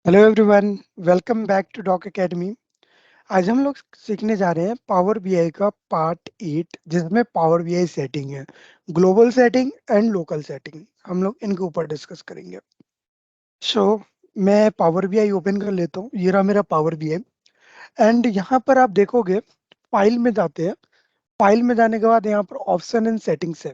Hello everyone, welcome back to Doc Academy. आज हम लोग सीखने जा रहे हैं पावर बीआई का पार्ट 8, जिसमें पावर बीआई सेटिंग है, global setting and local setting. हम लोग इनके ऊपर डिस्कस करेंगे। सो मैं पावर बीआई ओपन कर लेता हूँ। ये रहा मेरा पावर बीआई एंड यहाँ पर आप देखोगे, फाइल में जाते हैं। फाइल में जाने के बाद यहाँ पर ऑप्शन एंड सेटिंग्स है।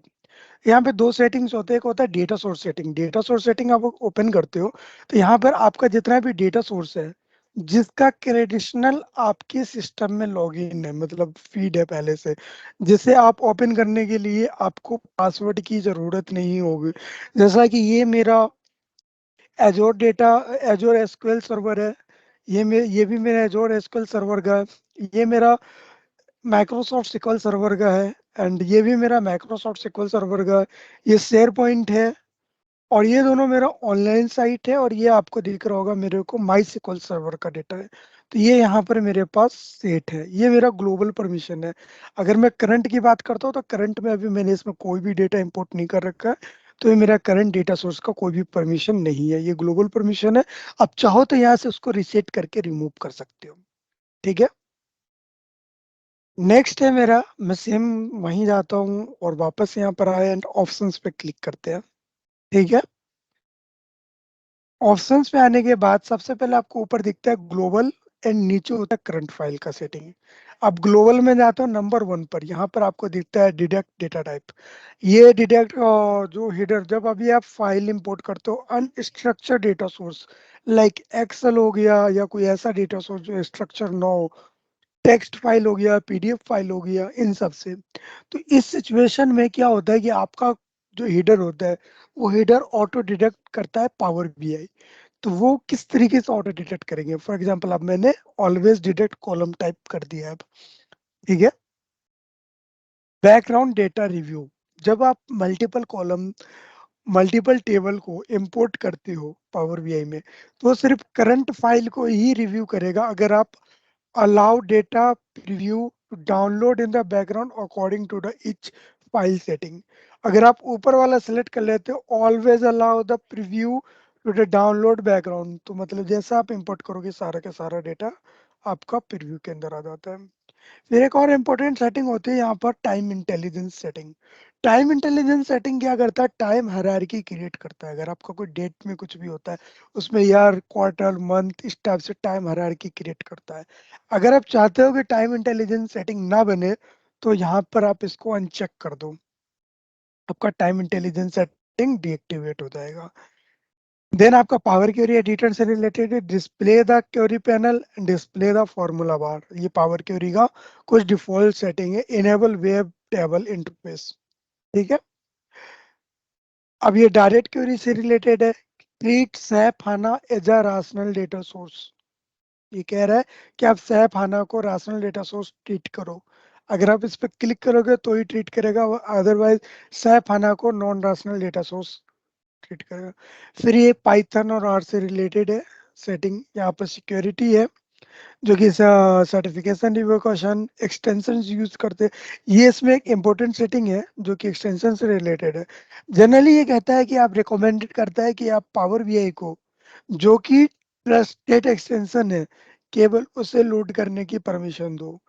यहाँ पे दो सेटिंग्स होते हैं। एक होता है data source setting. Data source setting आप ओपन करते हो तो यहाँ पर आपका जितना भी डेटा सोर्स है, जिसका क्रेडिशनल आपके सिस्टम में लॉगिन है, मतलब फीड है पहले से, जिसे आप ओपन करने के लिए आपको पासवर्ड की जरूरत नहीं होगी। जैसा कि ये मेरा एजोर डेटा, एजोर एसक्यूएल सर्वर है। ये भी मेरा एजोर एसक्यूएल सर्वर का है। ये मेरा माइक्रोसॉफ्ट सिक्वल सर्वर का है एंड ये भी मेरा माइक्रोसॉफ्ट सिक्वल सर्वर का है। ये शेयर पॉइंट है और ये दोनों मेरा ऑनलाइन साइट है। और ये आपको दिख रहा होगा मेरे को माई सिक्वल सर्वर का डेटा है। तो ये यहाँ पर मेरे पास सेट है। ये मेरा ग्लोबल परमिशन है। अगर मैं करंट की बात करता हूँ तो करंट में अभी मैंने इसमें कोई भी डेटा इंपोर्ट नहीं कर रखा है। तो ये मेरा करंट डेटा सोर्स का कोई भी परमिशन नहीं है, ये ग्लोबल परमिशन है। आप चाहो तो यहाँ से उसको रिसेट करके रिमूव कर सकते हो। ठीक है। नेक्स्ट है मेरा, मैं सेम वहीं जाता हूँ और वापस यहाँ पर आए एंड ऑप्शंस पे क्लिक करते हैं। ठीक है। ऑप्शंस पे आने के बाद सबसे पहले आपको ऊपर दिखता है ग्लोबल एंड नीचे होता है करंट फाइल का सेटिंग। अब ग्लोबल में जाता हूँ नंबर 1 पर। यहाँ पर आपको दिखता है डिडक्ट डेटा टाइप। ये डिडक्ट जो हेडर, जब अभी आप फाइल इंपोर्ट करते हो unstructured data source, like Excel हो गया या कोई ऐसा डेटा सोर्स जो स्ट्रक्चर ना हो, टेक्स्ट फाइल हो गया, पीडीएफ फाइल हो गया, इन सब से। तो इस सिचुएशन में क्या होता है कि आपका जो हेडर होता है, वो हेडर ऑटो डिटेक्ट करता है पावर बीआई। तो वो किस तरीके से ऑटो डिटेक्ट करेंगे? फॉर एग्जांपल अब मैंने ऑलवेज डिटेक्ट कॉलम टाइप कर दिया है अब। ठीक है। बैकग्राउंड डेटा रिव्यू, जब आप मल्टीपल कॉलम, मल्टीपल टेबल को इंपोर्ट करते हो पावर बीआई में, तो वो सिर्फ करंट फाइल को ही रिव्यू करेगा। अगर आप allow data preview to download in the background according to the each file setting, अगर आप ऊपर वाला सेलेक्ट कर लेते हो always allow the preview to the download background, तो मतलब जैसा आप इंपोर्ट करोगे सारा का सारा डेटा आपका प्रीव्यू के अंदर आ जाता है। फिर एक और इम्पोर्टेंट सेटिंग होती है यहाँ पर, time intelligence setting. Time intelligence setting क्या करता है? टाइम हायरार्की क्रिएट करता है। अगर आपका कोई डेट में कुछ भी होता है, उसमें ईयर, क्वार्टर, मंथ, इस टाइप से टाइम हायरार्की क्रिएट करता है। अगर आप चाहते हो कि टाइम इंटेलिजेंस सेटिंग ना बने, तो यहाँ पर आप इसको अनचेक कर दो। आपका टाइम इंटेलिजेंस सेटिंग डीएक्टिवेट हो जाएगा। देन आपका पावर क्वेरी एडिटर से रिलेटेड है, display the query panel, display the formula bar. ये पावर क्वेरी का कुछ डिफॉल्ट सेटिंग है। Enable web table interface. ठीक है। अब ये डायरेक्ट क्वेरी से रिलेटेड है। Treat SAP HANA as a relational data source. ये कह रहा है कि आप सैप हाना को राशनल डेटा सोर्स ट्रीट करो। अगर आप इस पर क्लिक करोगे तो ही ट्रीट करेगा, अदरवाइज सैप हाना को non rational data source treat करेगा। फिर ये पाइथन और आर से रिलेटेड है सेटिंग। यहाँ पर सिक्योरिटी है, जो कि सर्टिफिकेशन रिवोकेशन एक्सटेंशन यूज करते हैं। ये इसमें एक इम्पोर्टेंट सेटिंग है जो कि एक्सटेंशन से रिलेटेड है। जनरली ये कहता है कि आप रिकमेंडेड करता है कि आप पावर बीआई को, जो कि ट्रस्टेड एक्सटेंशन है, केवल उसे लोड करने की परमिशन दो।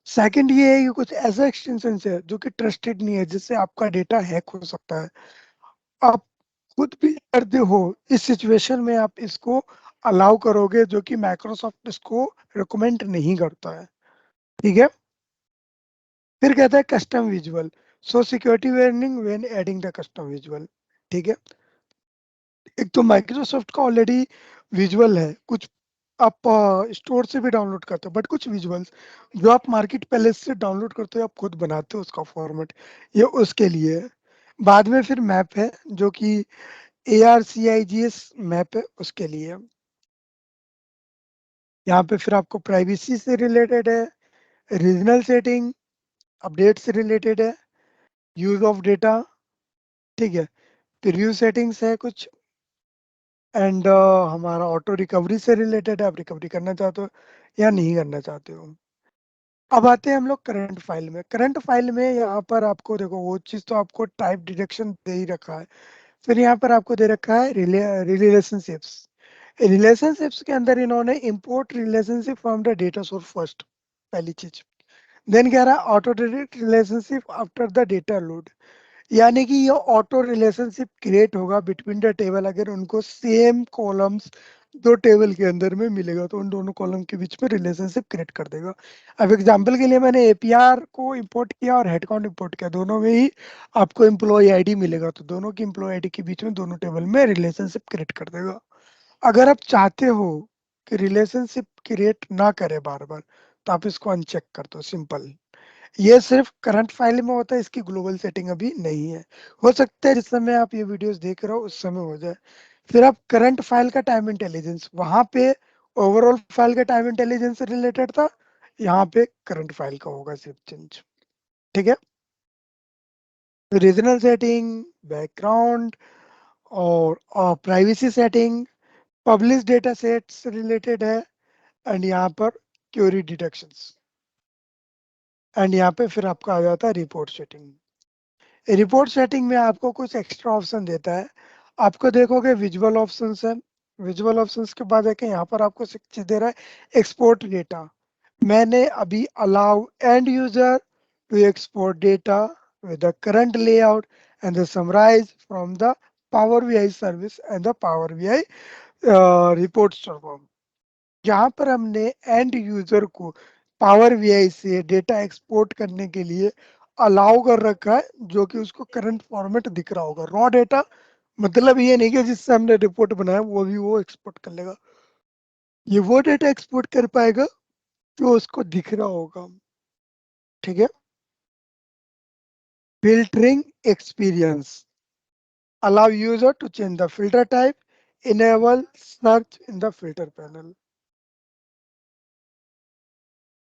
सेकंड ये है कि कुछ ऐसा एक्सटेंशन है जो कि ट्रस्टेड नहीं है, जिससे आपका डेटा हैक हो सकता है। आप खुद भी करते हो, इस सिचुएशन में आप इसको अलाउ करोगे, जो कि माइक्रोसॉफ्ट इसको रिकमेंड नहीं करता है। ठीक है। फिर कहता है custom visual, so security warning when adding the custom visual. ठीक है। एक तो माइक्रोसॉफ्ट का ऑलरेडी विजुअल है कुछ, आप स्टोर से भी डाउनलोड करते हो, बट कुछ विजुअल्स जो आप मार्केट प्लेस से डाउनलोड करते हो, आप खुद बनाते हो उसका फॉर्मेट, ये उसके लिए है। बाद में फिर मैप है, जो कि ARCIGS मैप है, उसके लिए। यहाँ पे फिर आपको प्राइवेसी से रिलेटेड है, रीजनल सेटिंग, अपडेट से रिलेटेड है, यूज ऑफ डेटा। ठीक है। प्रीव्यू सेटिंग्स है कुछ एंड हमारा ऑटो रिकवरी से रिलेटेड है, आप रिकवरी करना चाहते हो या नहीं करना चाहते हो। अब आते हैं हम लोग करंट फाइल में। करंट फाइल में यहाँ पर आपको देखो, वो चीज़ तो आपको टाइप डिटेक्शन दे ही रखा है। फिर यहाँ पर आपको दे रखा है रिलेशनशिप्स। रिलेशनशिप्स के अंदर इन्होंने import relationship from the data source first, पहली चीज। देन कह रहा है auto delete relationship after the data load, यानी कि ये ऑटो रिलेशनशिप क्रिएट होगा बिटवीन द टेबल अगर उनको सेम कॉलम्स दो टेबल के अंदर में मिलेगा तो उन दोनों कॉलम के बीच में रिलेशनशिप क्रिएट कर देगा। अब एग्जांपल के लिए मैंने एपीआर को इंपोर्ट किया और हेड काउंट इंपोर्ट किया, दोनों में ही आपको एम्प्लॉय आईडी मिलेगा तो दोनों की एम्प्लॉय आईडी के बीच में दोनों टेबल में रिलेशनशिप क्रिएट कर देगा। अगर आप चाहते हो कि रिलेशनशिप क्रिएट ना करे बार बार तो आप इसको अनचेक कर दो, सिंपल। ये सिर्फ करंट फाइल में होता है, इसकी ग्लोबल सेटिंग अभी नहीं है। हो सकता है जिस समय आप ये वीडियोस देख रहे हो उस समय हो जाए। फिर आप करंट फाइल का टाइम इंटेलिजेंस, वहां पे ओवरऑल फाइल का टाइम इंटेलिजेंस से रिलेटेड था, यहाँ पे करंट फाइल का होगा सिर्फ चेंज। ठीक है। रीजनल सेटिंग, बैकग्राउंड और privacy setting, publish data set से रिलेटेड है। एंड यहाँ पर क्वेरी डिटेक्शंस, एंड यहाँ पे फिर आपका आ जाता है रिपोर्ट सेटिंग। रिपोर्ट सेटिंग में आपको कुछ एक्स्ट्रा ऑप्शन देता है। आपको देखोगे विजुअल ऑप्शंस है, विजुअल ऑप्शंस के बाद देखें यहाँ पर आपको चीज दे रहा है एक्सपोर्ट डेटा। मैंने अभी allow end user to export data with the current layout and the summarize from the Power BI service and the Power BI report server। जहां पर हमने एंड यूजर को पावर वीआई से डेटा एक्सपोर्ट करने के लिए अलाउ कर रखा है, जो कि उसको करंट फॉर्मेट दिख रहा होगा रॉ डेटा। मतलब ये नहीं कि जिससे हमने रिपोर्ट बनाया वो भी वो एक्सपोर्ट कर लेगा, ये वो डेटा एक्सपोर्ट कर पाएगा जो उसको दिख रहा होगा। ठीक है। Filtering experience, allow user to change the filter type, enable search in the filter panel।